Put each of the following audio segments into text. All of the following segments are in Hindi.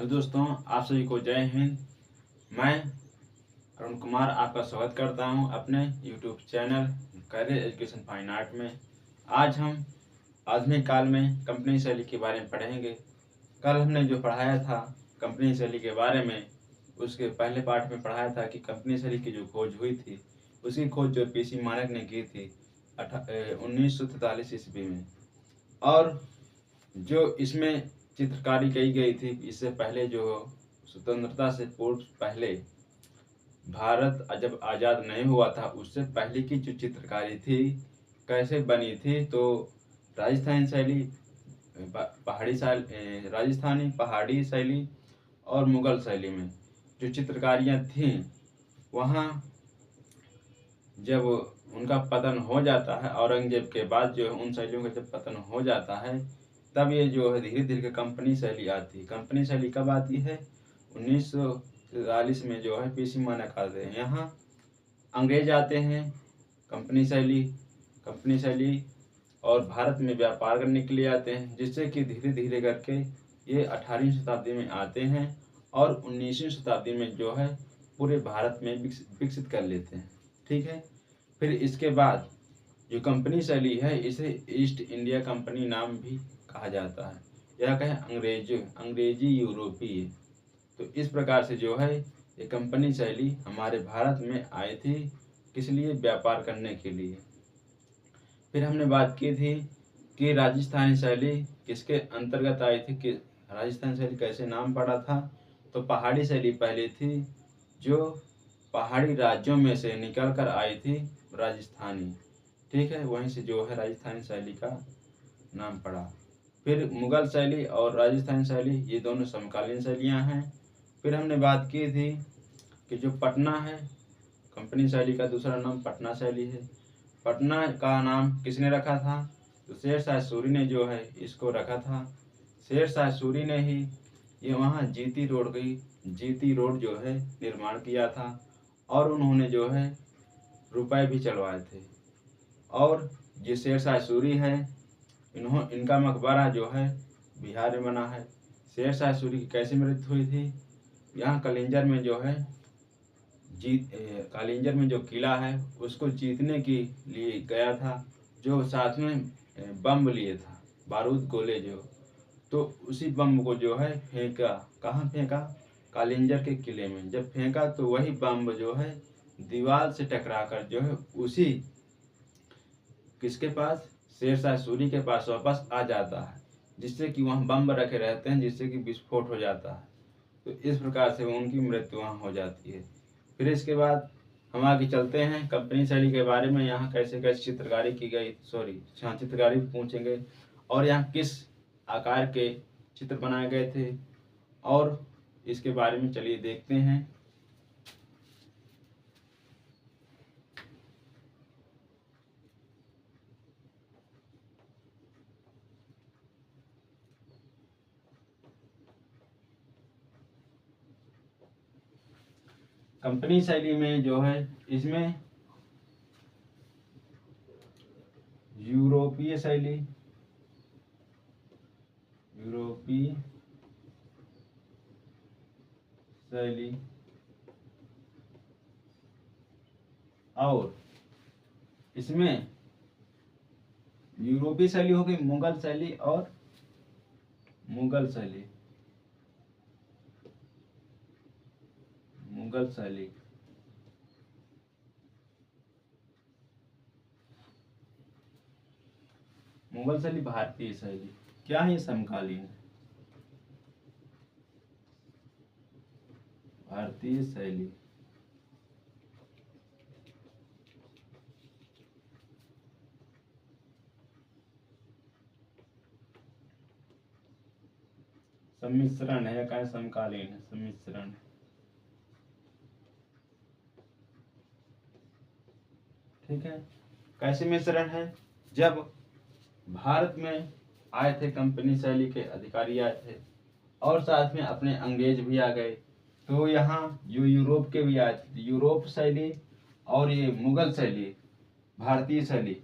हेलो दोस्तों, आप सभी को जय हिंद। मैं अरुण कुमार आपका स्वागत करता हूं अपने YouTube channel career education fine art में। आज हम आधुनिक काल में कंपनी शैली के बारे में पढ़ेंगे। कल हमने जो पढ़ाया था कंपनी शैली के बारे में, उसके पहले पार्ट में पढ़ाया था कि कंपनी शैली की जो खोज हुई थी उसकी खोज जो पीसी मानक ने की थी 1943 ईस्वी में। और जो इसमें चित्रकारी की गई थी, इससे पहले जो स्वतंत्रता से पूर्व पहले भारत जब आज़ाद नहीं हुआ था उससे पहले की जो चित्रकारी थी कैसे बनी थी, तो राजस्थानी शैली, राजस्थानी पहाड़ी शैली और मुगल शैली में जो चित्रकारियाँ थीं, वहाँ जब उनका पतन हो जाता है, औरंगजेब के बाद जो उन शैलियों का जब पतन हो जाता है, तब ये जो है धीरे धीरे कंपनी शैली आती है। कंपनी शैली कब आती है? 1943 में जो है पीसी मानक आते हैं। यहाँ अंग्रेज आते हैं, कंपनी शैली और भारत में व्यापार करने के लिए आते हैं, जिससे कि धीरे धीरे करके ये 18वीं शताब्दी में आते हैं और 19वीं शताब्दी में जो है पूरे भारत में विकसित कर लेते हैं। ठीक है। फिर इसके बाद जो कंपनी शैली है इसे ईस्ट इंडिया कंपनी नाम भी कहा जाता है। यह कहे अंग्रेजी यूरोपीय। तो इस प्रकार से जो है ये कंपनी शैली हमारे भारत में आई थी, किस लिए? व्यापार करने के लिए। फिर हमने बात की थी कि राजस्थानी शैली किसके अंतर्गत आई थी, कि राजस्थानी शैली कैसे नाम पड़ा था। तो पहाड़ी शैली पहले थी, जो पहाड़ी राज्यों में से निकल कर आई थी राजस्थानी। ठीक है, वहीं से जो है राजस्थानी शैली का नाम पड़ा। फिर मुगल शैली और राजस्थानी शैली ये दोनों समकालीन शैलियाँ हैं। फिर हमने बात की थी कि जो पटना है, कंपनी शैली का दूसरा नाम पटना शैली है। पटना का नाम किसने रखा था? तो शेरशाह सूरी ने जो है इसको रखा था। शेरशाह सूरी ने ही ये वहाँ जीती रोड जो है निर्माण किया था, और उन्होंने जो है रुपए भी चलवाए थे। और जो शेरशाह सूरी है, इनका मकबरा जो है बिहार में बना है। शेरशाह सूरी की कैसे मृत्यु हुई थी? यहाँ कलिंजर में जो है कालिंजर में जो किला है उसको जीतने के लिए गया था, जो साथ में बम लिए था, बारूद गोले जो, तो उसी बम को जो है फेंका। कहाँ फेंका? कालिंजर के किले में। जब फेंका तो वही बम जो है दीवार से टकराकर जो है उसी किसके पास? शेरशाह सूरी के पास वापस आ जाता है, जिससे कि वहाँ बम रखे रहते हैं, जिससे कि विस्फोट हो जाता है। तो इस प्रकार से उनकी मृत्यु वहाँ हो जाती है। फिर इसके बाद हम आगे चलते हैं कंपनी शैली के बारे में। यहाँ कैसे कैसे चित्रकारी की गई, चित्रकारी पूछेंगे, और यहाँ किस आकार के चित्र बनाए गए थे, और इसके बारे में चलिए देखते हैं। कंपनी शैली में जो है इसमें यूरोपीय शैली और इसमें यूरोपीय शैली होगी मुगल शैली और मुगल शैली भारतीय शैली। क्या है? समकालीन है। भारतीय शैली सम्मिश्रण है, क्या समकालीन है? सम्मिश्रण। ठीक है। कैसे मिश्रण है? जब भारत में आए थे कंपनी शैली के अधिकारी आए थे, और साथ में अपने अंग्रेज भी आ गए, तो यहाँ जो यूरोप के भी आए थे, यूरोप शैली और ये मुगल शैली, भारतीय शैली।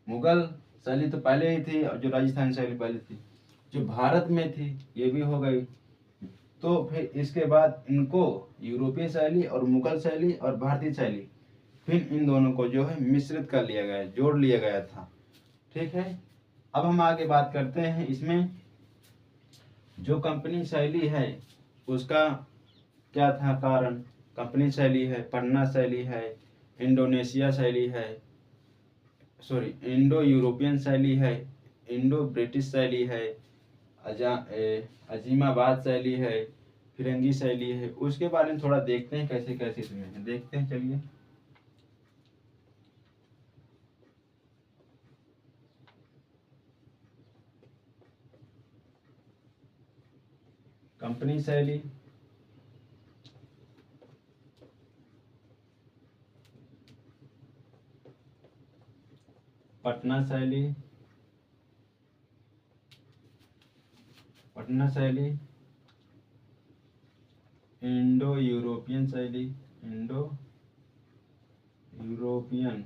मुगल शैली तो पहले ही थी, और जो राजस्थान शैली पहले थी, जो भारत में थी ये भी हो गई। तो फिर इसके बाद इनको यूरोपीय शैली और मुगल शैली और भारतीय शैली, फिर इन दोनों को जो है मिश्रित कर लिया गया, जोड़ लिया गया था। ठीक है, अब हम आगे बात करते हैं। इसमें जो कंपनी शैली है उसका क्या था कारण। कंपनी शैली है, पन्ना शैली है, इंडोनेशिया शैली है, सॉरी इंडो यूरोपियन शैली है, इंडो ब्रिटिश शैली है, अजीमाबाद शैली है, फिरंगी शैली है। उसके बारे में थोड़ा देखते हैं कैसे कैसे इसमें देखते हैं। चलिए, कंपनी शैली, पटना शैली, पटना शैली, इंडो यूरोपियन शैली, इंडो यूरोपियन,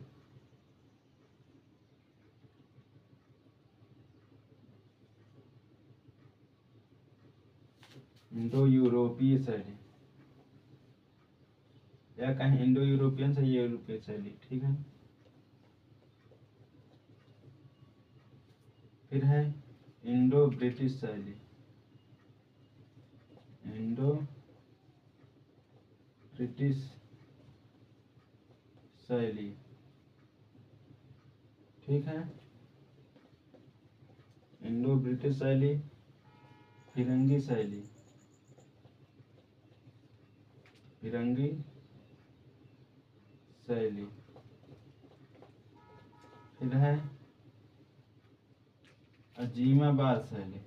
इंडो यूरोपीय शैली, या कहीं इंडो यूरोपियन से यूरोपीय शैली। ठीक है, फिर है इंडो ब्रिटिश शैली, इंडो ब्रिटिश शैली। ठीक है, इंडो ब्रिटिश शैली, फिरंगी शैली, फिरंगी शैली। फिर है अजीमाबाद शैली।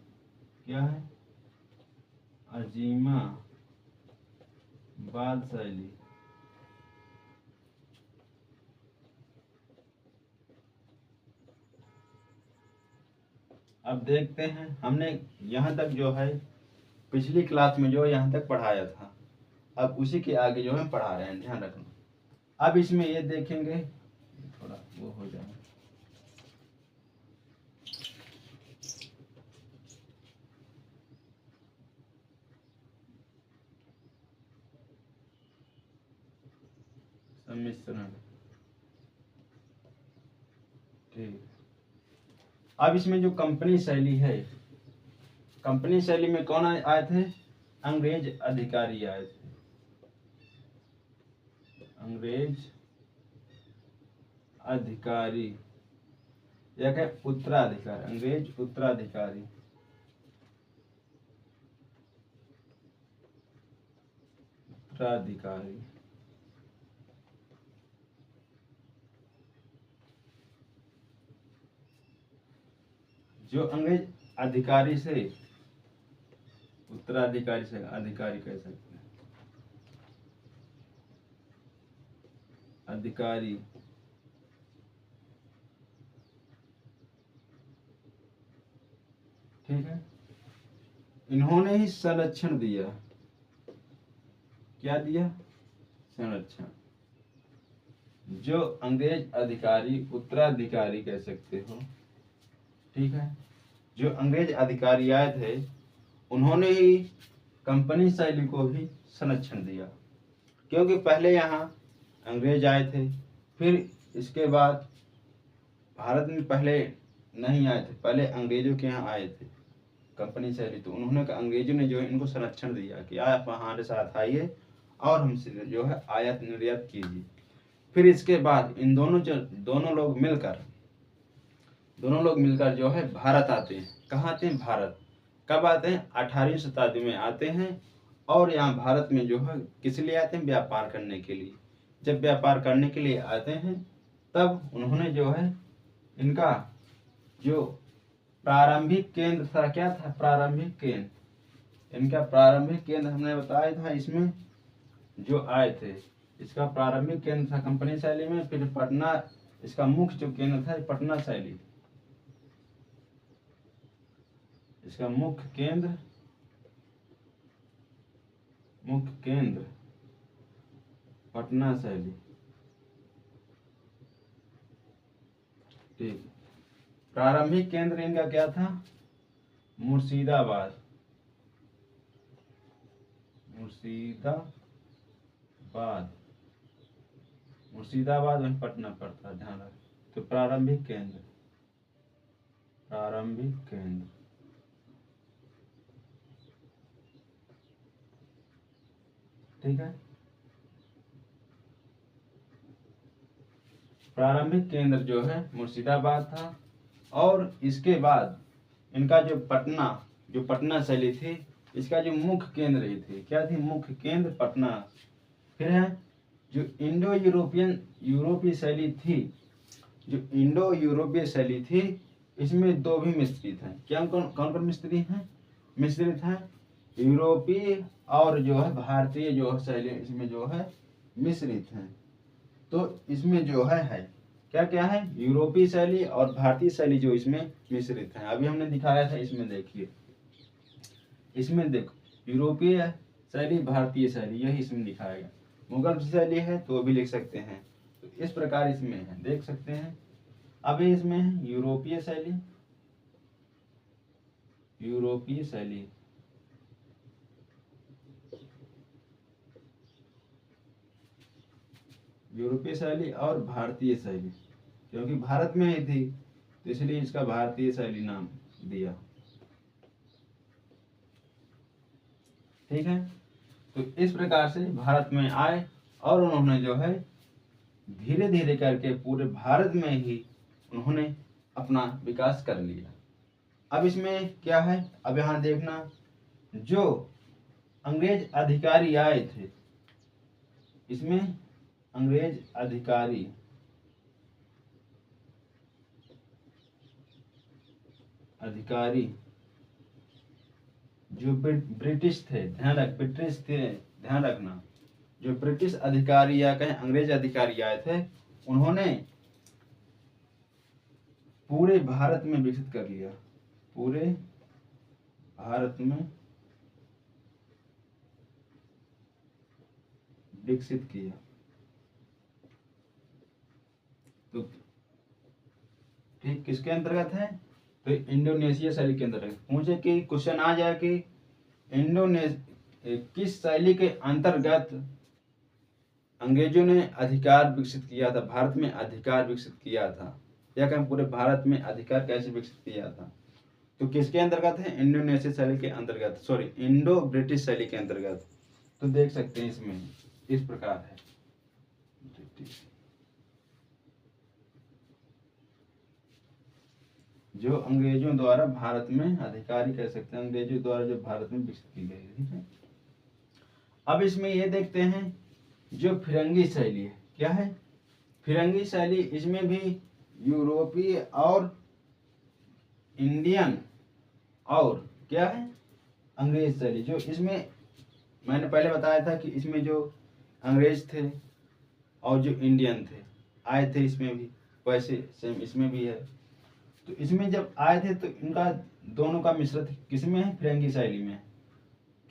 क्या है? अजीमाबाद शैली। अब देखते हैं, हमने यहाँ तक जो है पिछली क्लास में जो यहाँ तक पढ़ाया था, अब उसी के आगे जो है पढ़ा रहे हैं, ध्यान रखना। अब इसमें ये देखेंगे, थोड़ा वो हो जाए, सम्मिश्रण। ठीक, अब इसमें जो कंपनी शैली है, कंपनी शैली में कौन आए थे? अंग्रेज अधिकारी आए थे, अंग्रेज अधिकारी या क्या उत्तराधिकारी, अंग्रेज उत्तराधिकारी, उत्तराधिकारी। जो अंग्रेज अधिकारी से, उत्तराधिकारी से अधिकारी कह सकते हैं, अधिकारी। ठीक है, इन्होंने ही संरक्षण दिया। क्या दिया? संरक्षण। जो अंग्रेज अधिकारी, उत्तराधिकारी कह सकते हो। ठीक है, जो अंग्रेज अधिकारी आए थे उन्होंने ही कंपनी शैली को भी संरक्षण दिया, क्योंकि पहले यहाँ अंग्रेज आए थे, फिर इसके बाद भारत में पहले नहीं आए थे, पहले अंग्रेजों के यहाँ आए थे कंपनी शैली। तो उन्होंने अंग्रेजों ने जो है इनको संरक्षण दिया कि आप हमारे साथ आइए और हमसे जो है आयात निर्यात कीजिए। फिर इसके बाद इन दोनों लोग मिलकर जो है भारत आते हैं। कहाँ आते हैं? भारत। कब आते हैं? 18वीं शताब्दी में आते हैं। और यहाँ भारत में जो है किस लिए आते हैं? व्यापार करने के लिए। जब व्यापार करने के लिए आते हैं तब उन्होंने जो है इनका जो प्रारंभिक केंद्र था, क्या था? प्रारंभिक केंद्र। इनका प्रारंभिक केंद्र हमने बताया था, इसमें जो आए थे इसका प्रारंभिक केंद्र था कंपनी शैली में। फिर पटना, इसका मुख्य जो केंद्र था पटना शैली, इसका मुख्य केंद्र पटना शैली। ठीक, प्रारंभिक केंद्र इनका क्या था? मुर्शिदाबाद। मुर्शिदाबाद, मुर्शिदाबाद में पटना पड़ता है, ध्यान रख। तो प्रारंभिक केंद्र, प्रारंभिक केंद्र, ठीक है। प्रारंभिक केंद्र जो है मुर्शिदाबाद था, और इसके बाद इनका जो पटना शैली थी, इसका जो मुख्य केंद्र ही थी, क्या थी? मुख्य केंद्र पटना। फिर है जो इंडो यूरोपीय शैली थी, जो इंडो यूरोपीय शैली थी, इसमें दो भी मिश्रित हैं। क्या कौन कौन मिश्रित हैं? मिश्रित हैं यूरोपीय और जो है भारतीय जो शैली, इसमें जो है मिश्रित हैं। तो इसमें जो है क्या क्या है? यूरोपीय शैली और भारतीय शैली जो इसमें मिश्रित है। अभी हमने दिखाया था, इसमें देखिए, इसमें देखो, यूरोपीय शैली, भारतीय शैली, यही इसमें दिखाएगा। मुगल शैली है तो वो भी लिख सकते हैं। तो इस प्रकार इसमें है, देख सकते हैं। अभी इसमें है यूरोपीय शैली, यूरोपीय शैली, यूरोपीय शैली और भारतीय शैली, क्योंकि भारत में ही थी तो इसलिए इसका भारतीय शैली नाम दिया, ठीक है। तो इस प्रकार से भारत में आए और उन्होंने जो है धीरे धीरे करके पूरे भारत में ही उन्होंने अपना विकास कर लिया। अब इसमें क्या है? अब यहाँ देखना, जो अंग्रेज अधिकारी आए थे, इसमें अंग्रेज अधिकारी, जो ब्रिटिश थे, ब्रिटिश थे, ध्यान रखना, जो ब्रिटिश अधिकारी या कहें अंग्रेज अधिकारी आए थे, उन्होंने पूरे भारत में विकसित कर लिया, पूरे भारत में विकसित किया। तो ठीक किसके अंतर्गत है? तो इंडोनेशिया शैली के अंतर्गत। पूछे कि क्वेश्चन आ जाए कि किस शैली के अंतर्गत अंग्रेजों ने अधिकार विकसित किया था, भारत में अधिकार विकसित किया था, या कहें पूरे भारत में अधिकार कैसे विकसित किया था? तो किसके अंतर्गत है? इंडोनेशिया शैली के अंतर्गत, सॉरी, इंडो ब्रिटिश शैली के अंतर्गत। तो देख सकते हैं इसमें इस प्रकार है, जो अंग्रेजों द्वारा भारत में अधिकारी कह सकते हैं, अंग्रेजों द्वारा जो भारत में विकसित की गई, ठीक है। अब इसमें ये देखते हैं जो फिरंगी शैली है, क्या है? फिरंगी शैली, इसमें भी यूरोपीय और इंडियन और क्या है? अंग्रेज शैली। जो इसमें मैंने पहले बताया था कि इसमें जो अंग्रेज थे और जो इंडियन थे आए थे, इसमें भी वैसे सेम इसमें भी है। तो इसमें जब आए थे तो इनका दोनों का मिश्रित किसमें है? फिरंगी शैली में।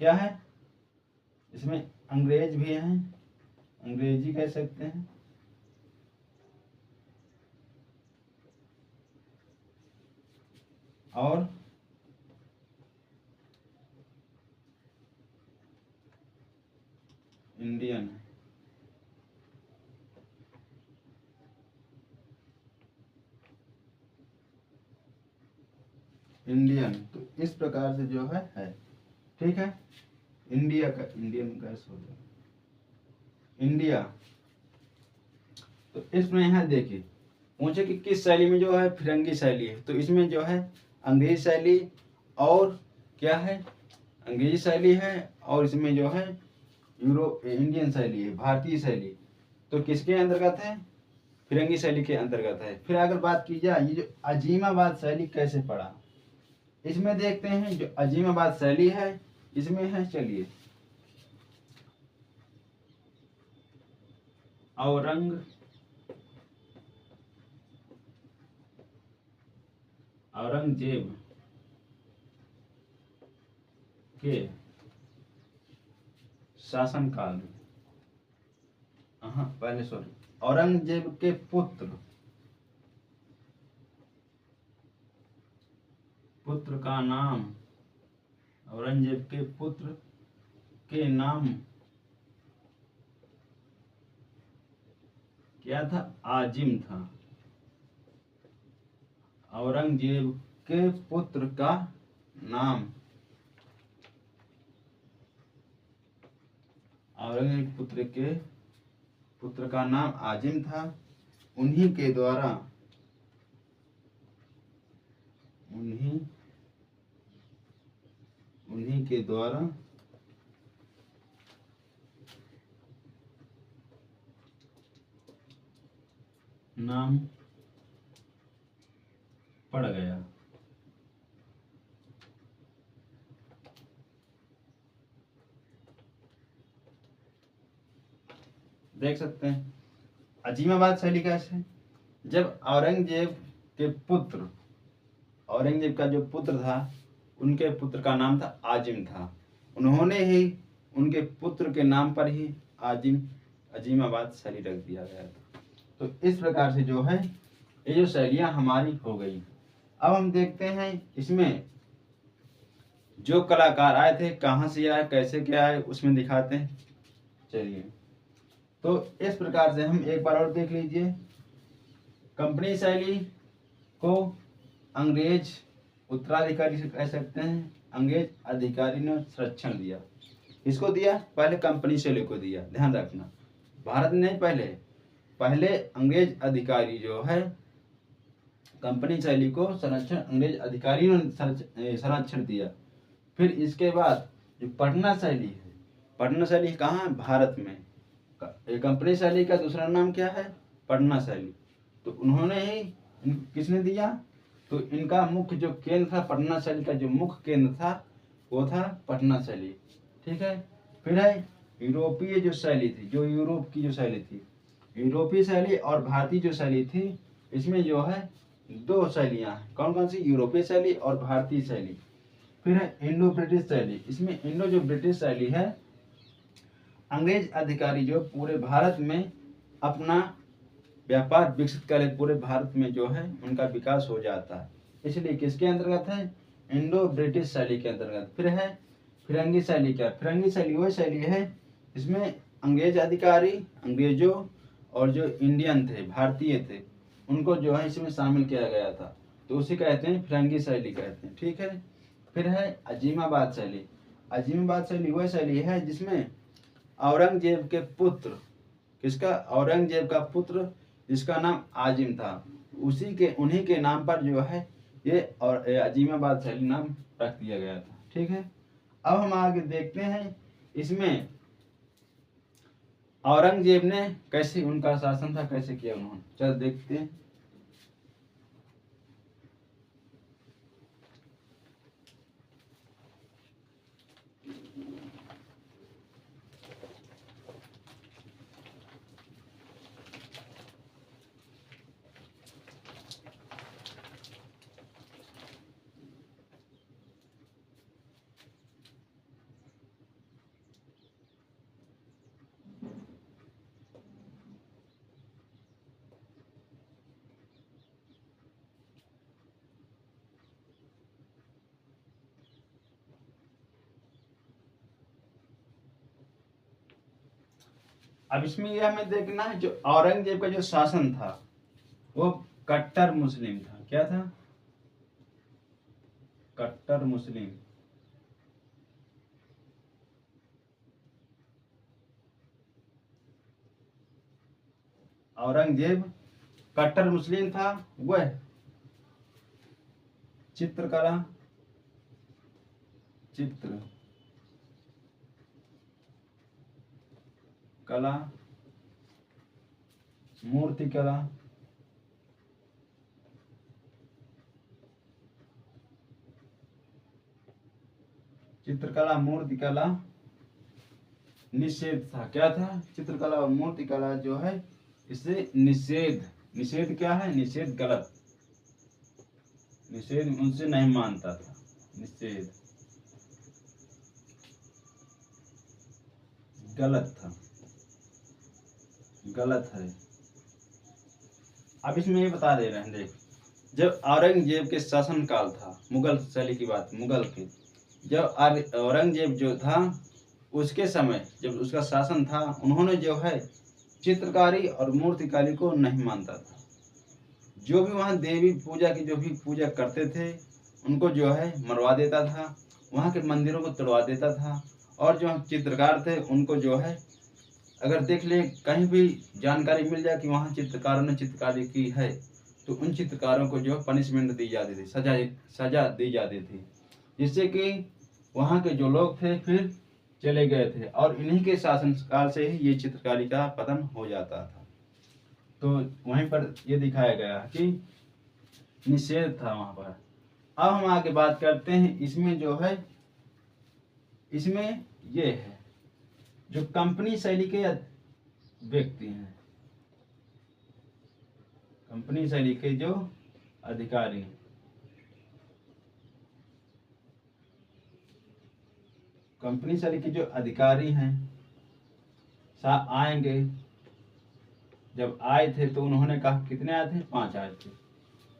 क्या है? इसमें अंग्रेज भी हैं, अंग्रेजी कह सकते हैं, और इंडियन, इंडियन। तो इस प्रकार से जो है, ठीक है। इंडिया का इंडियन कैसे हो जाए, इंडिया। तो इसमें है, देखिए, पूछे कि किस शैली में जो है फिरंगी शैली है, तो इसमें जो है अंग्रेजी शैली और क्या है? अंग्रेजी शैली है, और इसमें जो है इंडियन शैली है, भारतीय शैली। तो किसके अंतर्गत है? फिरंगी शैली के अंतर्गत है। फिर अगर बात की जाए ये जो अजीमाबाद शैली कैसे पड़ा, इसमें देखते हैं जो अजीमाबाद शैली है, इसमें है, चलिए, औरंगजेब के शासनकाल में, पहले सॉरी, औरंगजेब के पुत्र का नाम, औरंगजेब के पुत्र के नाम क्या था? आजिम था। औरंगजेब के पुत्र का नाम, औरंगजेब पुत्र का नाम आजिम था। उन्हीं के द्वारा उन्हीं के द्वारा नाम पड़ गया। देख सकते हैं अजीमाबाद शैली कैसे, जब औरंगजेब का जो पुत्र था, उनके पुत्र का नाम था आजिम था। उन्होंने ही उनके पुत्र के नाम पर ही अजीमाबाद शैली रख दिया गया था। तो इस प्रकार से जो है ये जो शैलियां हमारी हो गई। अब हम देखते हैं इसमें जो कलाकार आए थे कहाँ से आए, कैसे क्या आए, उसमें दिखाते हैं। चलिए, तो इस प्रकार से हम एक बार और देख लीजिए। कंपनी शैली को अंग्रेज उत्तराधिकारी से कह सकते हैं। अंग्रेज अधिकारी ने संरक्षण दिया। किसको दिया? पहले कंपनी शैली को दिया, ध्यान रखना। भारत ने पहले अंग्रेज अधिकारी जो है कंपनी शैली को संरक्षण, अंग्रेज अधिकारियों ने संरक्षण दिया। फिर इसके बाद जो पटना शैली है, पटना शैली कहाँ है? भारत में। कंपनी शैली का दूसरा नाम क्या है? पटना शैली। तो उन्होंने ही किसने दिया? तो इनका मुख्य जो केंद्र था, पटना शैली का जो मुख्य केंद्र था वो था पटना शैली। ठीक है। फिर है यूरोपीय जो शैली थी, जो यूरोप की जो शैली थी, यूरोपीय शैली और भारतीय जो शैली थी, इसमें जो है दो शैलियां हैं। कौन कौन सी? यूरोपीय शैली और भारतीय शैली। फिर है इंडो ब्रिटिश शैली। इसमें इंडो जो ब्रिटिश शैली है, अंग्रेज अधिकारी जो पूरे भारत में अपना व्यापार विकसित करे, पूरे भारत में जो है उनका विकास हो जाता है, इसलिए किसके अंतर्गत है? इंडो ब्रिटिश शैली के अंतर्गत। फिर है फिरंगी शैली। क्या? फिरंगी शैली वह शैली है जिसमें अंग्रेज अधिकारी, अंग्रेजों और जो इंडियन थे, भारतीय थे, उनको जो है इसमें शामिल किया गया था, तो उसे कहते हैं फिरंगी शैली कहते हैं। ठीक है। फिर है अजीमाबाद शैली। अजीमाबाद शैली वह शैली है जिसमें औरंगजेब के पुत्र, किसका? औरंगजेब का पुत्र जिसका नाम आजिम था, उन्हीं के नाम पर जो है ये और अजीमाबाद शैली नाम रख दिया गया था। ठीक है। अब हम आगे देखते हैं इसमें औरंगजेब ने कैसे, उनका शासन था, कैसे किया उन्होंने। चल देखते हैं। अब इसमें यह हमें देखना है जो औरंगजेब का जो शासन था वो कट्टर मुस्लिम था। क्या था? कट्टर मुस्लिम। औरंगजेब कट्टर मुस्लिम था। वह चित्र कला, मूर्ति कला, चित्रकला, मूर्ति कला निषेध था। क्या था? चित्रकला और मूर्ति कला जो है इससे निषेध क्या है? निषेध गलत, निषेध उनसे नहीं मानता था, निषेध गलत था, गलत है। अब इसमें ये बता दे रहे हैं, देख, जब औरंगजेब के शासन काल था, मुगल शैली की बात, मुगल के, जब औरंगजेब जो था उसके समय जब उसका शासन था, उन्होंने जो है चित्रकारी और मूर्तिकारी को नहीं मानता था। जो भी वहाँ देवी पूजा की जो भी पूजा करते थे, उनको जो है मरवा देता था, वहाँ के मंदिरों को तोड़वा देता था। और जो चित्रकार थे उनको जो है, अगर देख ले कहीं भी जानकारी मिल जाए कि वहाँ चित्रकारों ने चित्रकारी की है, तो उन चित्रकारों को जो पनिशमेंट दी जाती थी, सजा दी जाती थी, जिससे कि वहाँ के जो लोग थे फिर चले गए थे। और इन्हीं के शासनकाल से ही ये चित्रकारी का पतन हो जाता था। तो वहीं पर ये दिखाया गया कि निषेध था वहाँ पर। अब हम आगे बात करते हैं, इसमें जो है, इसमें ये है जो कंपनी शैली के व्यक्ति हैं, कंपनी शैली के जो अधिकारी, कंपनी शैली के जो अधिकारी हैं आएंगे। जब आए थे तो उन्होंने कहा, कितने आए थे? 5 आए थे।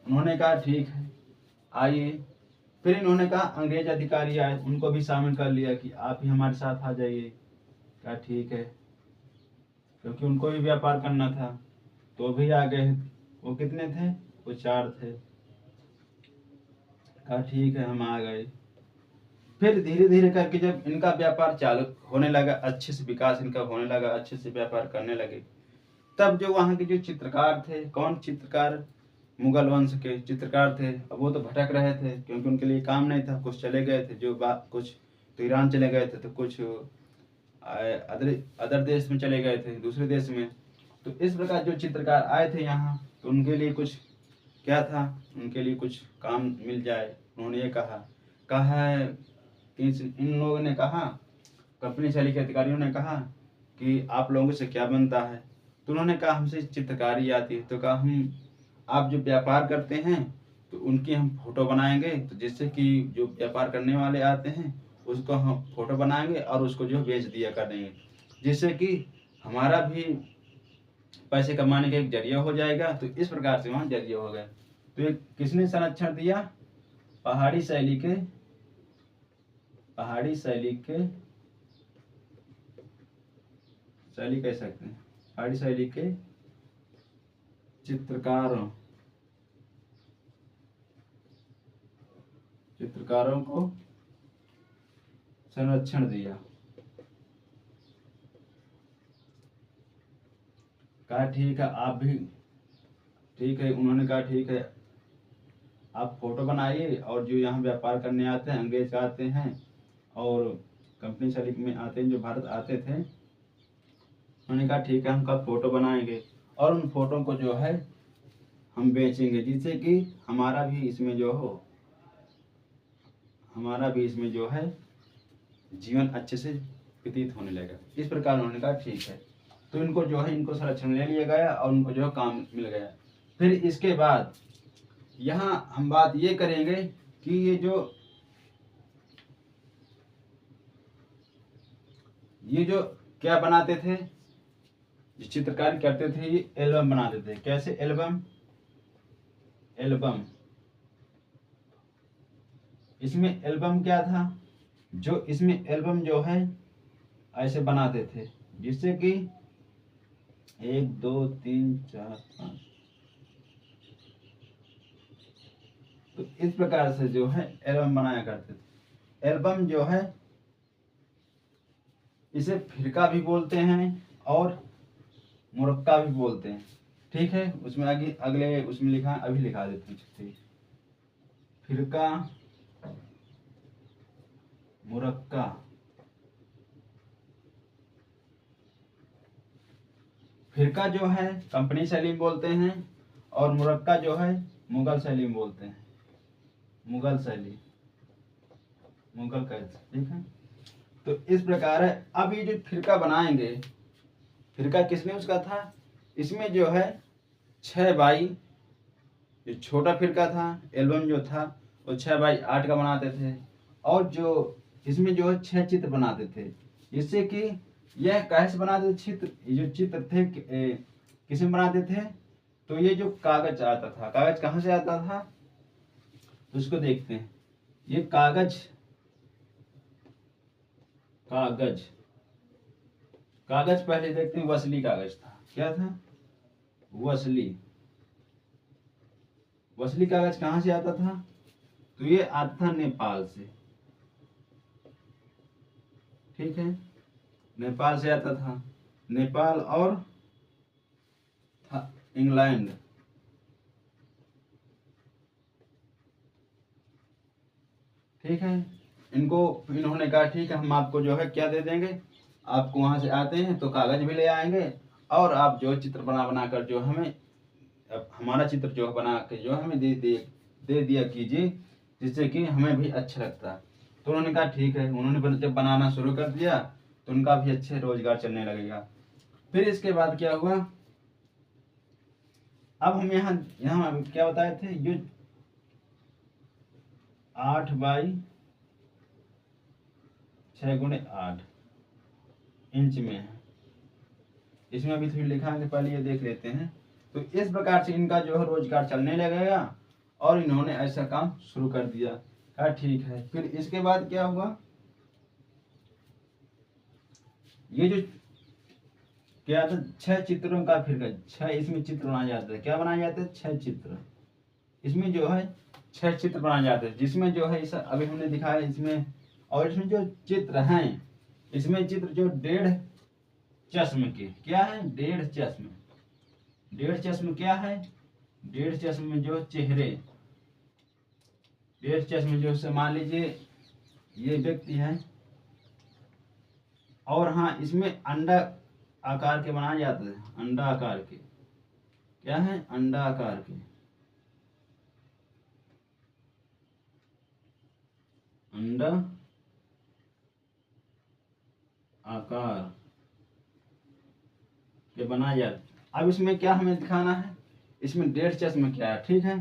उन्होंने कहा ठीक है आइए। फिर इन्होंने कहा अंग्रेज अधिकारी आए, उनको भी शामिल कर लिया कि आप ही हमारे साथ आ जाइए। कहा ठीक है, क्योंकि उनको भी व्यापार करना था, तो भी आ गए। वो कितने थे? वो 4 थे। कहा ठीक है, हम आ गए। फिर धीरे धीरे करके जब इनका व्यापार चालू होने लगा, अच्छे से विकास इनका होने लगा, अच्छे से व्यापार करने लगे, तब जो वहाँ के जो चित्रकार थे, कौन चित्रकार? मुगल वंश के चित्रकार थे। अब वो तो भटक रहे थे, क्योंकि उनके लिए काम नहीं था। कुछ चले गए थे, कुछ तो ईरान चले गए थे, तो कुछ अदर देश में चले गए थे, दूसरे देश में। तो इस प्रकार जो चित्रकार आए थे यहाँ, तो उनके लिए कुछ क्या था, उनके लिए कुछ काम मिल जाए। उन्होंने ये कहा है कि इन लोगों ने कहा, कंपनी शैली के अधिकारियों ने कहा कि आप लोगों से क्या बनता है? तो उन्होंने कहा हमसे चित्रकारी आती है। तो कहा हम, आप जो व्यापार करते हैं तो उनकी हम फोटो बनाएंगे, तो जिससे कि जो व्यापार करने वाले आते हैं उसको हम फोटो बनाएंगे और उसको जो बेच दिया करेंगे, जिससे कि हमारा भी पैसे कमाने का एक जरिया हो जाएगा। तो इस प्रकार से वहाँ जरिया हो गया। तो ये किसने संरक्षण दिया? पहाड़ी शैली के शैली कह सकते हैं, पहाड़ी शैली के चित्रकारों को संरक्षण दिया। कहा ठीक है, आप भी ठीक है। उन्होंने कहा ठीक है, आप फोटो बनाइए, और जो यहाँ व्यापार करने आते हैं, अंग्रेज आते हैं और कंपनी शैली में आते हैं, जो भारत आते थे, उन्होंने कहा ठीक है, हम कब फोटो बनाएंगे और उन फोटो को जो है हम बेचेंगे, जिससे कि हमारा भी इसमें जो है जीवन अच्छे से व्यतीत होने लगा। इस प्रकार उन्होंने कहा ठीक है। तो इनको जो है, इनको संरक्षण ले लिया गया और उनको जो है काम मिल गया। फिर इसके बाद यहाँ हम बात ये करेंगे कि ये जो क्या बनाते थे, जो चित्रकारी करते थे, ये एल्बम बनाते थे। कैसे एल्बम? इसमें एल्बम क्या था? जो इसमें एल्बम जो है ऐसे बनाते थे, जिससे कि 1 2 3 4 5, तो इस प्रकार से जो है एल्बम बनाया करते थे। एल्बम जो है, इसे फिरका भी बोलते हैं और मुरक्का भी बोलते हैं। ठीक है, उसमें अगले उसमें लिखा, अभी लिखा देते हैं। फिरका, मुरक्का। फिरका जो है कंपनी शैली में बोलते हैं, और मुरक्का जो है मुगल शैली में बोलते हैं। मुगल कैसे? ठीक है, तो इस प्रकार है। अब ये जो फिरका बनाएंगे, फिरका किसने उसका था? इसमें जो है 6 बाई, जो छोटा फिरका था, एल्बम जो था वो 6x8 का बनाते थे। और जो इसमें जो है 6 चित्र बनाते थे, जिससे कि यह कैसे बनाते थे चित्र? ये जो चित्र थे किस में बनाते थे? तो ये जो कागज आता था, कागज कहाँ से आता था तो उसको देखते हैं। ये कागज कागज पहले देखते हैं, वसली कागज था। क्या था? वसली। वसली कागज कहाँ से आता था? तो ये आता था नेपाल से। ठीक है, नेपाल से आता था। नेपाल और था इंग्लैंड। ठीक है, इनको इन्होंने कहा ठीक है, हम आपको जो है क्या दे देंगे, आपको वहां से आते हैं तो कागज भी ले आएंगे, और आप जो चित्र बना बना कर जो हमें हमारा चित्र जो बना के जो हमें दे दिया कीजिए, जिससे कि हमें भी अच्छा लगता है। तो उन्होंने कहा ठीक है। उन्होंने जब बनाना शुरू कर दिया तो उनका भी अच्छे रोजगार चलने लगेगा। फिर इसके बाद क्या हुआ, अब हम यहाँ यहाँ क्या बताए थे, जो 8x6x8 इंच में है। इसमें अभी थोड़ी लिखा है, पहले ये देख लेते हैं। तो इस प्रकार से इनका जो है रोजगार चलने लगेगा, और इन्होंने ऐसा काम शुरू कर दिया। कहा ठीक है। फिर इसके बाद क्या हुआ, ये जो क्या था, 6 चित्रों का फिर 6 इसमें चित्र बनाए जाते हैं। क्या बनाए जाते हैं? 6 चित्र। इसमें जो है 6 चित्र बनाए जाते हैं, जिसमें जो है इस अभी हमने दिखाया इसमें। और इसमें जो चित्र हैं, इसमें चित्र जो 1.5 चश्म के, क्या है? 1.5 चश्म। 1.5 चश्म क्या है? 1.5 चश्म में जो चेहरे, 1.5 चश्म जो से मान लीजिए ये व्यक्ति है, और हाँ इसमें अंडा आकार के बनाए जाते हैं। अंडा आकार के, क्या है? अंडा आकार के। अंडा आकार के बनाए जाते। अब इसमें क्या हमें दिखाना है, इसमें 1.5 चश्म क्या है? ठीक है,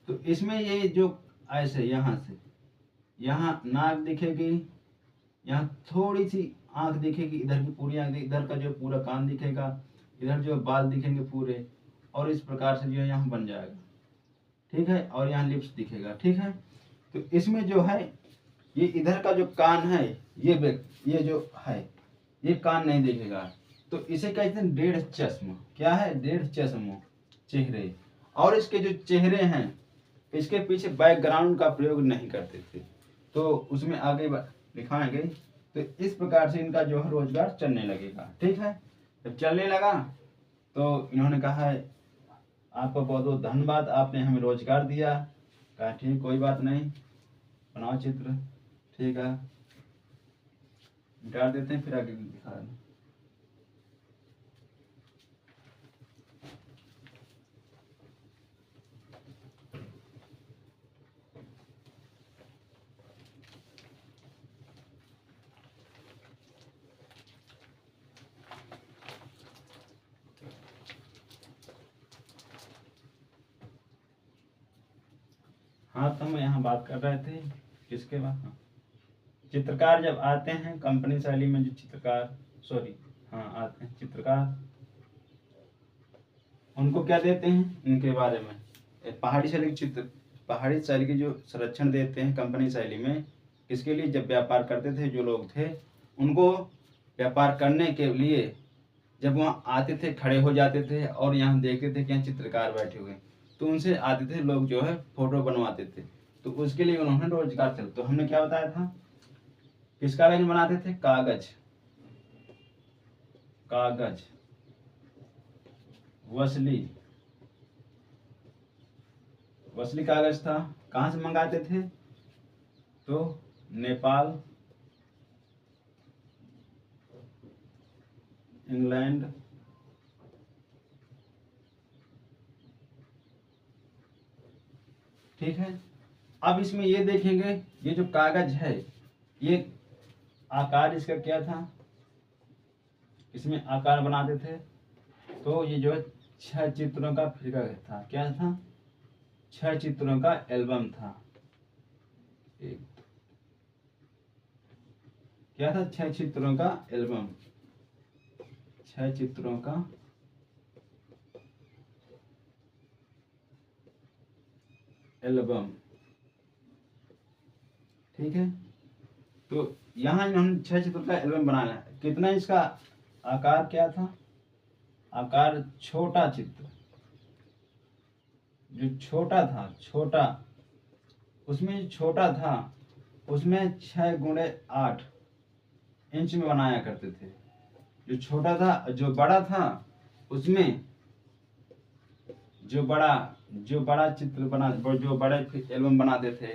तो इसमें ये जो ऐसे यहाँ से यहाँ नाक दिखेगी, यहाँ थोड़ी सी आंख दिखेगी, इधर की पूरी आंख, इधर का जो पूरा कान दिखेगा, इधर जो बाल दिखेंगे पूरे, और इस प्रकार से जो है यहाँ बन जाएगा। ठीक है, और यहाँ लिप्स दिखेगा। ठीक है, तो इसमें जो है ये इधर का जो कान है, ये जो है ये कान नहीं दिखेगा, तो इसे कहते हैं 1.5 चश्म। क्या है? 1.5 चश्म चेहरे। और इसके जो चेहरे हैं, इसके पीछे बैकग्राउंड का प्रयोग नहीं करते थे, तो उसमें आगे दिखाएंगे। तो इस प्रकार से इनका जो है रोजगार चलने लगेगा। ठीक है, जब चलने लगा तो इन्होंने कहा है आपका बहुत बहुत धन्यवाद, आपने हमें रोजगार दिया। कहा ठीक, कोई बात नहीं, बनाओ चित्र। ठीक है, मिटा देते हैं, फिर आगे दिखा रहे हैं। हाँ, तो हम यहाँ बात कर रहे थे किसके बाद, हाँ, चित्रकार जब आते हैं कंपनी शैली में, जो चित्रकार आते हैं चित्रकार, उनको क्या देते हैं, इनके बारे में पहाड़ी शैली की पहाड़ी शैली की जो संरक्षण देते हैं कंपनी शैली में। किसके लिए? जब व्यापार करते थे जो लोग थे, उनको व्यापार करने के लिए जब वहाँ आते थे, खड़े हो जाते थे और यहाँ देखते थे कि यहाँ चित्रकार बैठे हुए, तो उनसे आते थे लोग जो है फोटो बनवाते थे। तो उसके लिए उन्होंने रोजगार चल, तो हमने क्या बताया था, किस कागज में बनाते थे? कागज वसली कागज था। कहाँ से मंगाते थे? तो नेपाल, इंग्लैंड, ठीक है। अब इसमें ये देखेंगे, ये जो कागज है, ये आकार इसका क्या था, इसमें आकार बनाते थे। तो ये जो 6 चित्रों का फिगर था, क्या था? 6 चित्रों का एल्बम था। क्या था? 6 चित्रों का एल्बम, 6 चित्रों का एल्बम। ठीक है, तो यहाँ इन्होंने 6 चित्रों का एल्बम बनाया है। कितना इसका आकार क्या था? आकार छोटा चित्र, जो छोटा था, छोटा, उसमें जो छोटा था उसमें 6x8 इंच में बनाया करते थे। जो छोटा था, जो बड़ा था उसमें जो बड़ा चित्र बना, जो बड़े एल्बम बनाते थे,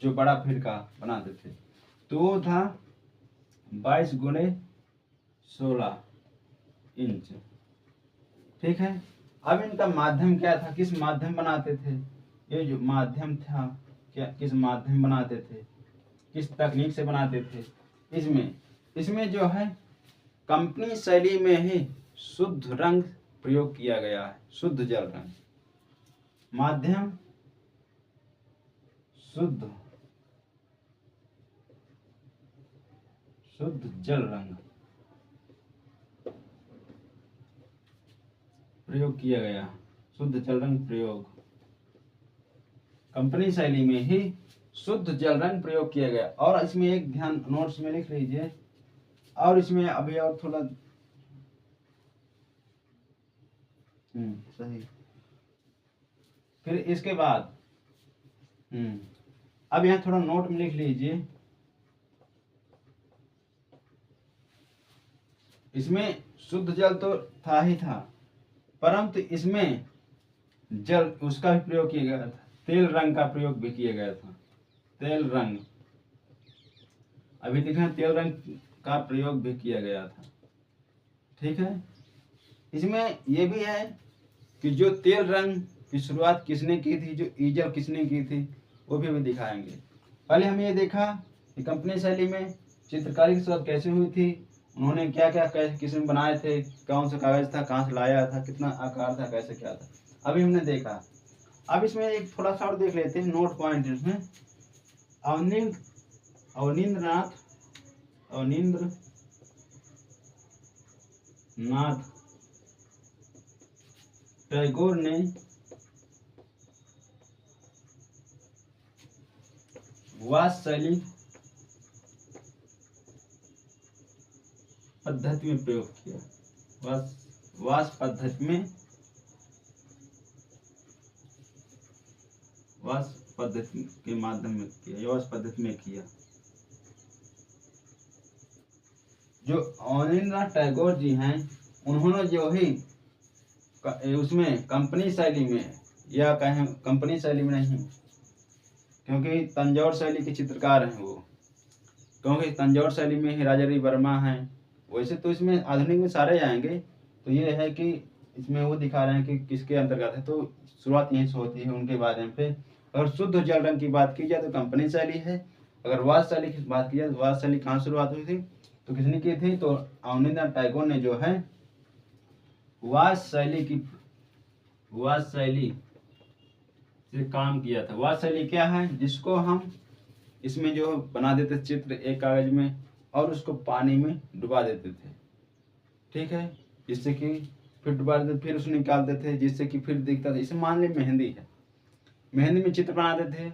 जो बड़ा फिरका बनाते थे, तो वो था 22x16 इंच। ठीक है। अब इनका माध्यम क्या था, किस माध्यम बनाते थे? ये जो माध्यम था, क्या किस माध्यम बनाते थे, किस तकनीक से बनाते थे? इसमें जो है कंपनी शैली में ही शुद्ध रंग प्रयोग किया गया है, शुद्ध जल रंग। माध्यम शुद्ध जल रंग प्रयोग किया गया, शुद्ध जल रंग प्रयोग, कंपनी शैली में ही शुद्ध जल रंग प्रयोग किया गया। और इसमें एक ध्यान नोट्स में लिख लीजिए, और इसमें अभी और थोड़ा सही। फिर इसके बाद अब यहाँ थोड़ा नोट में लिख लीजिए, इसमें शुद्ध जल तो था ही था, परंतु इसमें जल उसका भी प्रयोग किया गया था, तेल रंग का प्रयोग भी किया गया था। तेल रंग, अभी देखा, तेल रंग का प्रयोग भी किया गया था। ठीक है। इसमें यह भी है कि जो तेल रंग की शुरुआत किसने की थी, जो ईजल किसने की थी, वो भी दिखाएंगे। पहले हम ये देखा कि कंपनी शैली में चित्रकारी की शुरुआत कैसे हुई थी, उन्होंने क्या क्या किस्म बनाए थे, कौन सा कागज था, कहाँ से लाया था, कितना आकार था, कैसे क्या था, अभी हमने देखा। अब इसमें एक थोड़ा सा और देख लेते हैं नोट पॉइंट। इसमें अवनींद्रनाथ टैगोर ने वास शैली पद्धति में प्रयोग किया, वास पद्धति के माध्यम में किया, वास पद्धति में किया। जो अवनींद्रनाथ टैगोर जी हैं, उन्होंने जो ही उसमें कंपनी शैली में, या कहें कंपनी शैली में नहीं, क्योंकि तंजौर शैली के चित्रकार हैं वो, क्योंकि तंजौर शैली में ही राजारी वर्मा हैं। वैसे तो इसमें आधुनिक में सारे आएंगे, तो ये है कि इसमें वो दिखा रहे हैं कि किसके अंतर्गत है, तो शुरुआत यहीं से होती है उनके बारे में। फिर अगर शुद्ध जल रंग की बात की जाए तो कंपनी शैली है। अगर वास शैली की बात की जाए तो वास शैली कहाँ शुरुआत हुई थी, तो किसने की थी, तो अवनींद्रनाथ टैगोर ने जो है वास शैली से काम किया था। वास शैली क्या है, जिसको हम इसमें जो बना देते चित्र एक कागज में, और उसको पानी में डुबा देते थे। ठीक है, जिससे कि फिर डुबा देते, फिर उसको निकालते थे, जिससे कि फिर दिखता था। इसे मान ली मेहंदी है, मेहंदी में चित्र बनाते थे,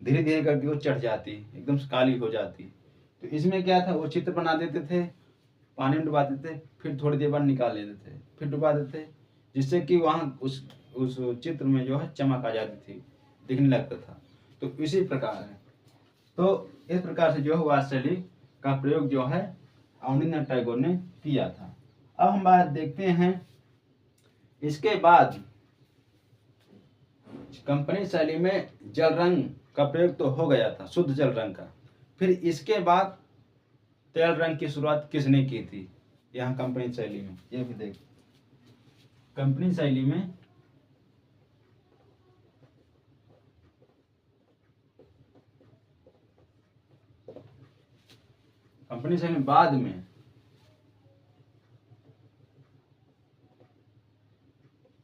धीरे धीरे करके वो चढ़ जाती, एकदम काली हो जाती। तो इसमें क्या था, वो चित्र बना देते थे, पानी में डुबा देते, फिर थोड़ी देर बाद निकाल लेते थे, फिर डुबा देते, जिससे कि वहाँ उस चित्र में जो है चमक आ जाती थी, दिखने लगता था। तो इसी प्रकार है, तो इस प्रकार से जो है वास शैली का प्रयोग जो है अवनींद्रनाथ टैगोर ने किया था। अब हम बात देखते हैं, इसके बाद कंपनी शैली में जल रंग का प्रयोग तो हो गया था, शुद्ध जल रंग का। फिर इसके बाद तेल रंग की शुरुआत किसने की थी यहाँ कंपनी शैली में, ये भी देख। कंपनी शैली में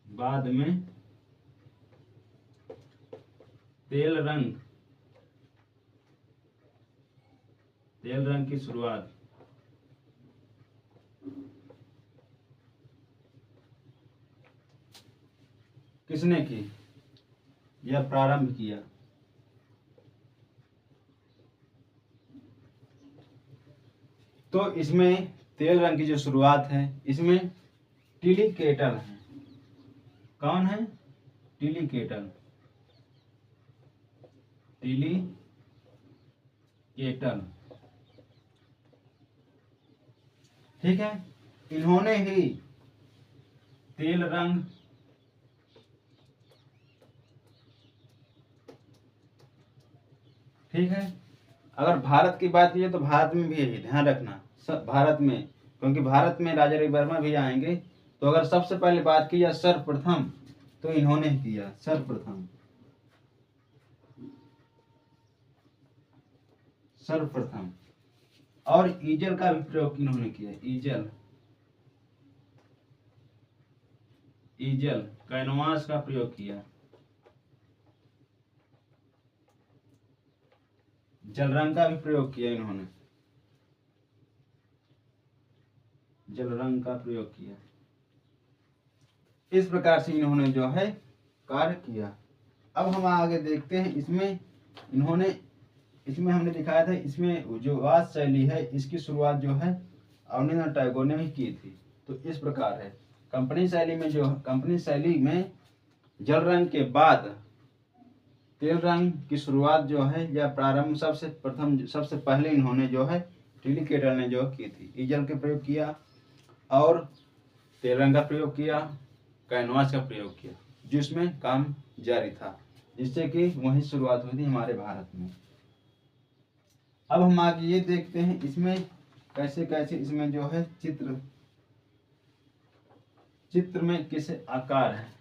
बाद में तेल रंग की शुरुआत किसने की या प्रारंभ किया, तो इसमें तेल रंग की जो शुरुआत है इसमें टिली केटल है। कौन है? Tilly kettle. टिली केटल, ठीक है। इन्होंने ही तेल रंग ठीक है। अगर भारत की बात की तो भारत में भी यही ध्यान रखना, सब भारत में, क्योंकि भारत में राजा रविवर्मा भी आएंगे। तो अगर सबसे पहले बात की जाए सर्वप्रथम तो इन्होंने ही किया, सर्वप्रथम, सर्वप्रथम। और ईजल का भी प्रयोग इन्होंने किया, ईजल, ईजल कैनवास का प्रयोग किया। जल रंग का भी प्रयोग किया इन्होंने, जल रंग का प्रयोग किया। इस प्रकार से इन्होंने जो है कार्य किया। अब हम आगे देखते हैं। इसमें इन्होंने, इसमें हमने दिखाया था, इसमें जो वाद शैली है इसकी शुरुआत जो है अवनींद्रनाथ टैगोर ने ही की थी। तो इस प्रकार है। कंपनी शैली में जो, कंपनी शैली में जल रंग के बाद तेल रंग की शुरुआत जो है या प्रारंभ सबसे प्रथम, सबसे पहले इन्होंने जो है टिली केटल ने जो की थी, ईजल के प्रयोग किया और तेल रंग का प्रयोग किया, कैनवास का प्रयोग किया, जिसमें काम जारी था, जिससे कि वही शुरुआत हुई थी हमारे भारत में। अब हम आगे ये देखते हैं इसमें कैसे कैसे इसमें जो है चित्र, चित्र में किस आकार है।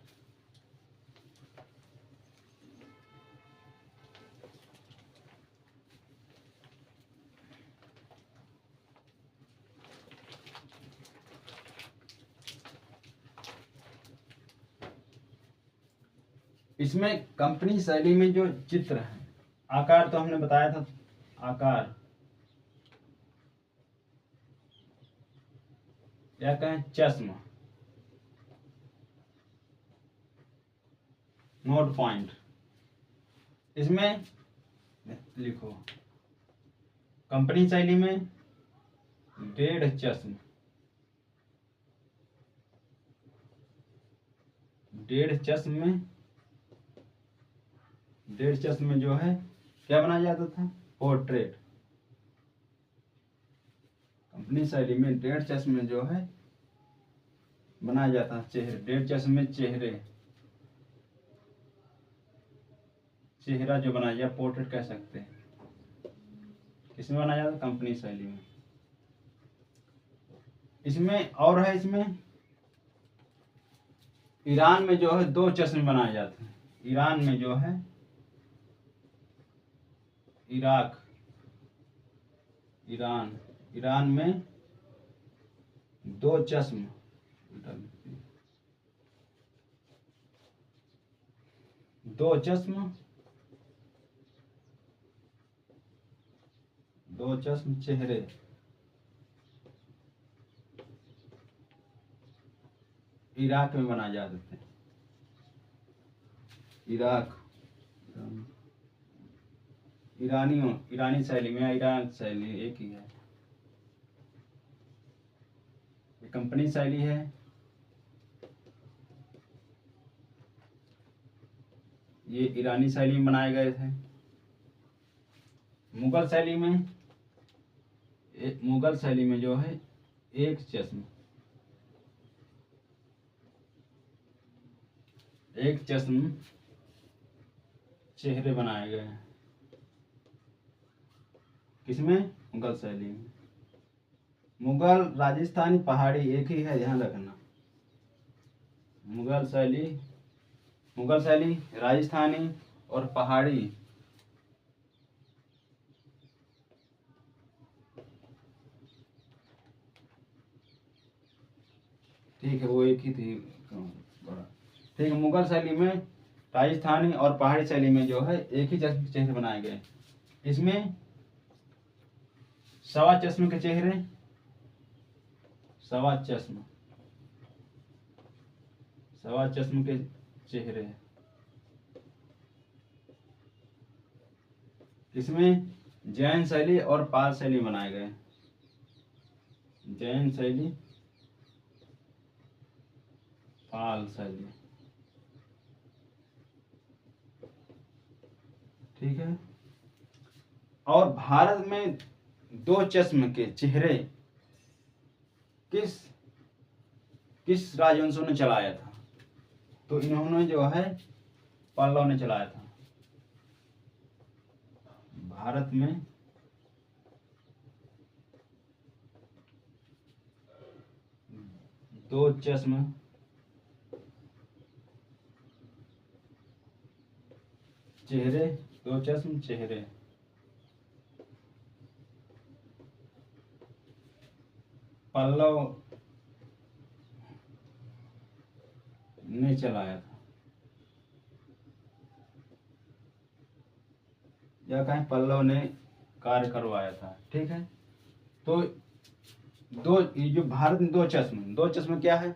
इसमें कंपनी शैली में जो चित्र है, आकार तो हमने बताया था, आकार या कहें चश्मा, नोट पॉइंट। इसमें लिखो कंपनी शैली में 1.5 चश्म, 1.5 चश्म में, 1.5 चश्म में जो है क्या बनाया जाता था, पोर्ट्रेट। कंपनी शैली में 1.5 चश्म में जो है बनाया जाता है चेहरे, 1.5 चश्म में चेहरे, चेहरा जो बनाया जाए, पोर्ट्रेट कह सकते हैं। किसमें बनाया जाता है? कंपनी शैली में। इसमें और है, इसमें ईरान में जो है 2 चश्मे बनाए जाते हैं। ईरान में जो है, इराक, ईरान, ईरान में 2 चश्म, 2 चश्म, 2 चश्म चेहरे, इराक में बनाए जाते थे। इराक, ईरानियों, ईरानी शैली में, ईरान शैली एक ही है। ये कंपनी शैली है। ये ईरानी शैली में बनाए गए थे। मुगल शैली में, मुगल शैली में जो है 1 चश्म, 1 चश्म चेहरे बनाए गए हैं। किसमें? मुगल शैली में। मुगल, राजस्थानी, पहाड़ी एक ही है, ध्यान रखना। मुगल शैली, मुगल शैली, राजस्थानी और पहाड़ी, ठीक है, वो एक ही थी। ठीक है, मुगल शैली में, राजस्थानी और पहाड़ी शैली में जो है एक ही चेहरे बनाए गए। इसमें 1.25 चश्म के चेहरे, 1.25 चश्म, 1.25 चश्म के चेहरे। इसमें जैन शैली और पाल शैली बनाए गए। जैन शैली, पाल शैली। ठीक है। और भारत में दो चश्म के चेहरे किस किस राजवंशों ने चलाया था? तो इन्होंने जो है पल्लव ने चलाया था। भारत में दो चश्म चेहरे, दो चश्म चेहरे पल्लव ने चलाया था, या कहें पल्लव ने कार्य करवाया था। ठीक है। तो दो, ये जो भारत में दो चश्म क्या है,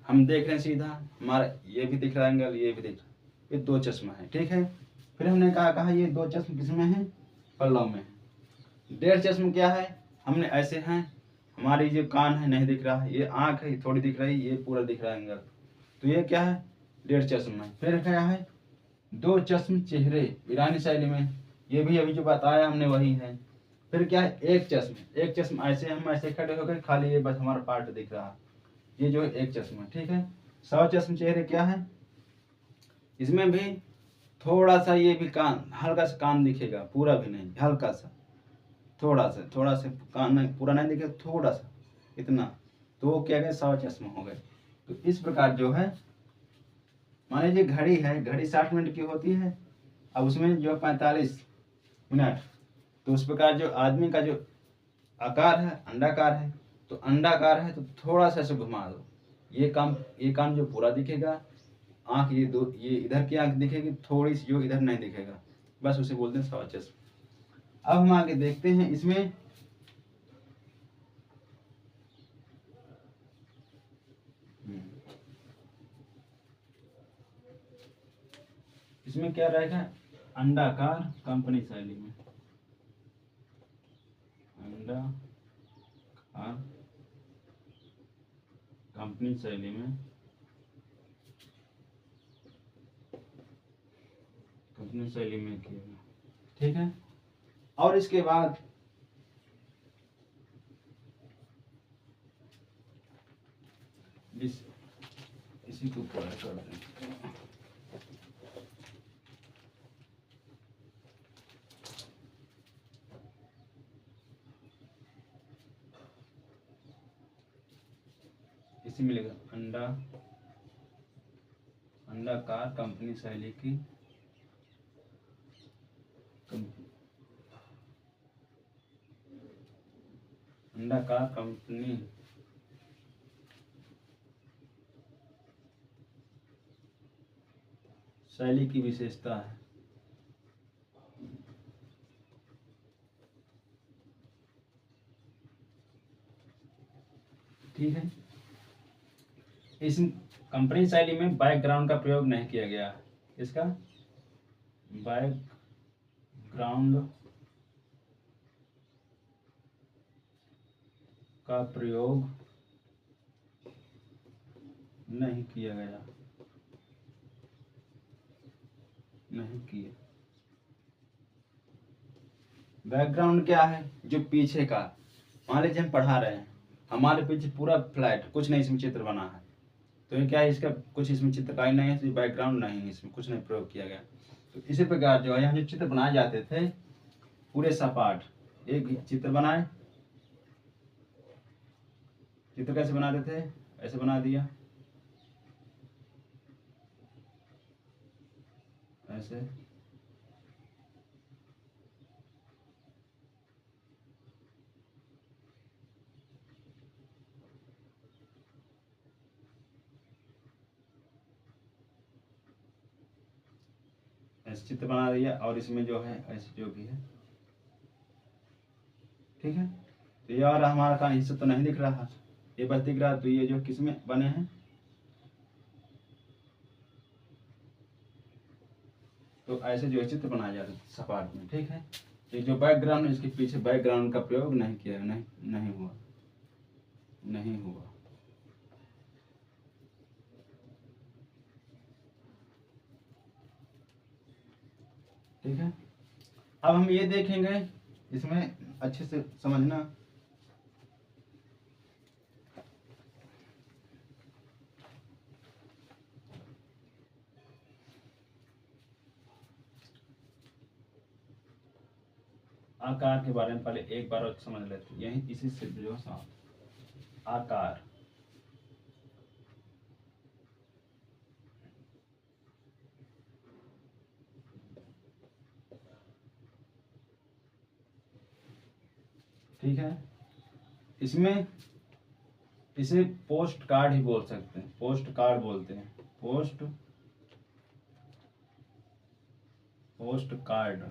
हम देख रहे हैं सीधा, हमारा ये भी दिख रहा है एंगल, ये भी दिख रहा है, ये दो चश्मा है। ठीक है। फिर हमने कहा ये दो चश्म किसमें है? पल्लव में है। डेढ़ चश्म क्या है? हमने ऐसे हैं, हमारी जो कान है नहीं दिख रहा है, ये आँख है थोड़ी दिख रही, ये पूरा दिख रहा है एंगल, तो ये क्या है? डेढ़ चश्म है। फिर क्या है? दो चश्म चेहरे ईरानी शैली में, ये भी अभी जो बताया हमने वही है। फिर क्या है? एक चश्म ऐसे, हम ऐसे खड़े हो गए, खाली ये बस हमारा पार्ट दिख रहा है, ये जो है एक चश्मा है। ठीक है। 100 चश्म चेहरे क्या है? इसमें भी थोड़ा सा ये भी कान, हल्का सा कान दिखेगा, पूरा भी नहीं, हल्का सा, थोड़ा सा कान नहीं, पूरा नहीं दिखेगा, थोड़ा सा इतना, तो वो क्या गए? 100 चश्मा हो गए। तो इस प्रकार जो है, मान लीजिए घड़ी है, घड़ी 60 मिनट की होती है, अब उसमें जो 45 मिनट, तो उस प्रकार जो आदमी का जो आकार है अंडाकार है, तो अंडाकार है तो थोड़ा सा ऐसे घुमा दो, ये कान जो पूरा दिखेगा, आंख ये दो, ये इधर की आंख दिखेगी, थोड़ी सी जो इधर नहीं दिखेगा, बस उसे बोलते हैं 100 चश्म। अब हम आगे देखते हैं इसमें इसमें क्या रहेगा? अंडाकार कंपनी शैली में, अंडाकार कंपनी शैली में, कंपनी शैली में किया। ठीक है। और इसके बाद इसी को पूरा कर दें। इसी मिलेगा अंडाकार कंपनी शैली की, अंडाकार कंपनी शैली की विशेषता है। ठीक है। इस कंपनी शैली में बैकग्राउंड का प्रयोग नहीं किया गया। इसका बैकग्राउंड का प्रयोग नहीं किया गया, नहीं किया। बैकग्राउंड क्या है? जो पीछे का, मान लीजिए हम पढ़ा रहे हैं, हमारे पीछे पूरा फ्लैट, कुछ नहीं इसमें चित्र बना है, तो ये क्या है? इसका कुछ इसमें चित्रकारी नहीं है, तो बैकग्राउंड नहीं है, इसमें कुछ नहीं प्रयोग किया गया। तो इसी प्रकार जो है यहाँ जो चित्र बनाए जाते थे पूरे सपाट, एक चित्र बनाए, चित्र कैसे बनाते थे? ऐसे बना दिया, ऐसे, ऐसे चित्र बना दिया, और इसमें जो है ऐसे जो भी है। ठीक है। तो ये और हमारा का हिस्सा तो नहीं दिख रहा, ये बस दिख रहा, तो ये जो किस में बने हैं? तो ऐसे जो है चित्र बनाया जाता है सपाट में। ठीक है। ये जो बैकग्राउंड है, इसके पीछे बैकग्राउंड का प्रयोग नहीं किया, नहीं हुआ। नहीं हुआ। ठीक है, अब हम ये देखेंगे, इसमें अच्छे से समझना। आकार के बारे में पहले एक बार और समझ लेते हैं, यही इसी से जो आकार। ठीक है, इसमें इसे पोस्ट कार्ड ही बोल सकते हैं, पोस्ट कार्ड बोलते हैं, पोस्ट कार्ड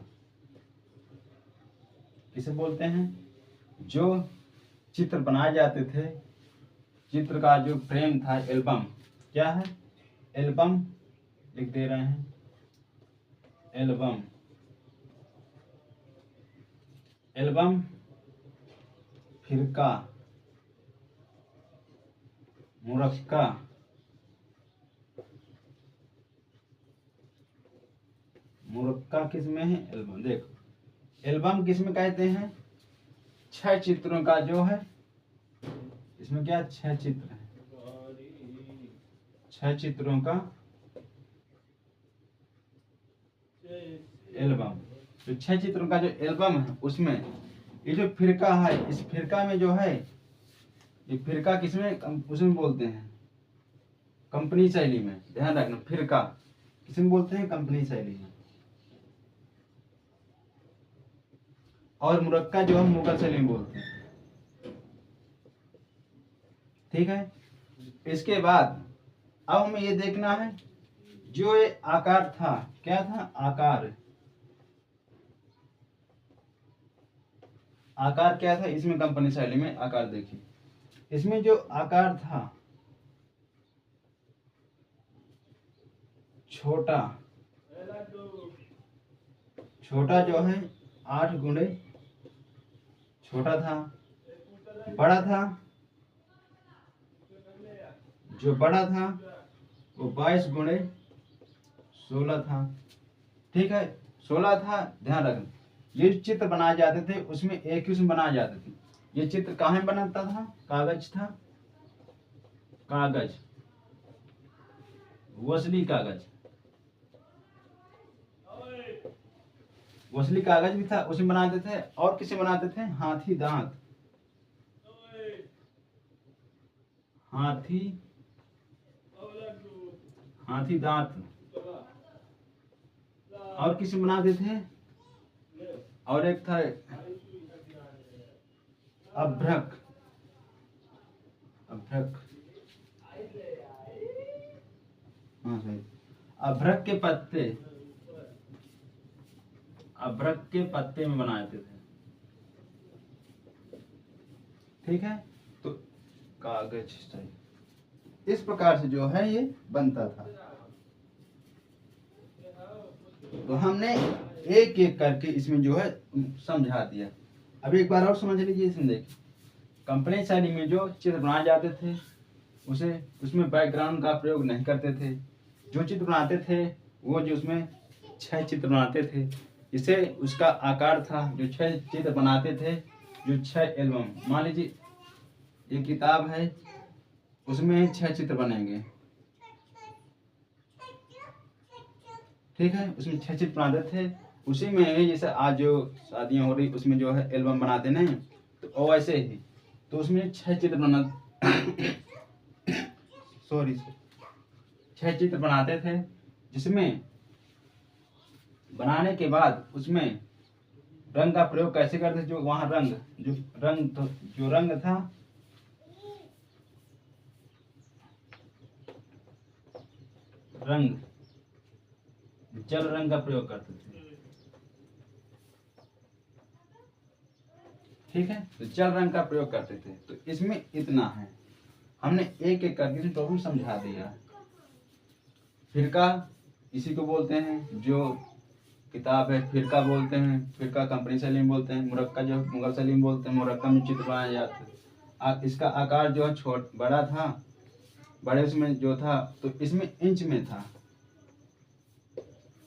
किसे बोलते हैं? जो चित्र बनाए जाते थे, चित्र का जो फ्रेम था, एल्बम, क्या है? एल्बम लिख दे रहे हैं, एल्बम। एल्बम, फिरका, मुरक्का, मुरक्का किस में है? एल्बम। देखो, एल्बम किस में कहते हैं? 6 चित्रों का जो है, इसमें क्या 6 चित्र है, 6 चित्रों का एल्बम। तो 6 चित्रों का जो एल्बम है, उसमें ये जो फिरका है, इस फिरका में जो है, ये फिरका किसमें उसमें बोलते हैं? कंपनी शैली में। ध्यान रखना, फिरका किसमें बोलते हैं? कंपनी शैली में। और मुरक्का जो हम मुगल शैली में बोलते हैं। ठीक है, इसके बाद अब हमें ये देखना है, जो ये आकार था, क्या था? आकार। आकार क्या था इसमें? कंपनी शैली में आकार देखिए, इसमें जो आकार था, छोटा, छोटा जो है 8 गुणे छोटा था, बड़ा था, जो बड़ा था वो 22 गुणे 16 था। ठीक है, 16 था। ध्यान रखना, ये चित्र बनाए जाते थे, उसमें एक ही उसमें बनाए जाते थे। ये चित्र कहाँ में बनता था? कागज था, कागज, वसली कागज, वसली कागज भी था, उसमें बनाते थे। और किसे बनाते थे? हाथी दांत, हाथी, हाथी दांत। और किसे बनाते थे? और एक था अभ्रक, अभ्रक, हाँ सही, अभ्रक के पत्ते, अभ्रक के पत्ते में बनाते थे। ठीक है, तो कागज सही, इस प्रकार से जो है ये बनता था। तो हमने एक एक करके इसमें जो है समझा दिया। अब एक बार और समझ लीजिए, इसमें देखिए, कंपनी शैली में जो चित्र बनाए जाते थे, उसमें बैकग्राउंड का प्रयोग नहीं करते थे। जो चित्र बनाते थे, वो जो उसमें 6 चित्र बनाते थे, इसे उसका आकार था, जो 6 चित्र बनाते थे, जो 6 एल्बम। मान लीजिए ये किताब है, उसमें 6 चित्र बनेंगे। ठीक है, उसमें 6 चित्र बनाते थे। उसी में जैसे आज जो शादियां हो रही, उसमें जो है एल्बम बनाते नहीं, तो वैसे ही, तो उसमें 6 चित्र बना सॉरी 6 चित्र बनाते थे, जिसमें बनाने के बाद उसमें रंग का प्रयोग कैसे करते थे? जो वहां रंग, जो रंग था, रंग, जल रंग का प्रयोग करते थे। ठीक है, तो जल रंग का प्रयोग करते थे। तो इसमें इतना है, हमने एक एक करके प्रॉब्लम समझा दिया। फिरका इसी को बोलते हैं, जो किताब है फिरका बोलते हैं, फिरका कंपनी शैली में बोलते हैं। मुरक्का जो मुगल शैली में बोलते हैं, मुरक्का में चित्र बनाए जाते हैं। इसका आकार जो है बड़ा था, बड़े उसमें जो था तो इसमें इंच में था,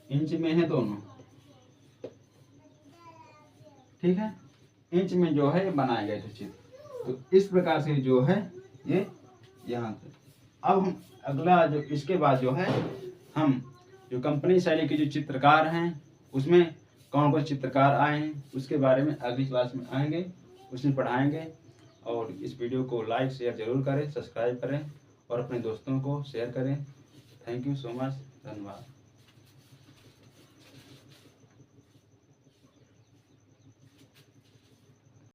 इंच में है दोनों, ठीक है। इंच में जो है ये बनाया गया चित्र। तो इस प्रकार से जो है ये यहाँ से। अब हम अगला जो इसके बाद जो है हम जो कंपनी शैली के जो चित्रकार हैं उसमें कौन कौन चित्रकार आए हैं उसके बारे में अगली क्लास में आएंगे, उसमें पढ़ाएंगे। और इस वीडियो को लाइक शेयर जरूर करें, सब्सक्राइब करें और अपने दोस्तों को शेयर करें। थैंक यू सो मच, धन्यवाद।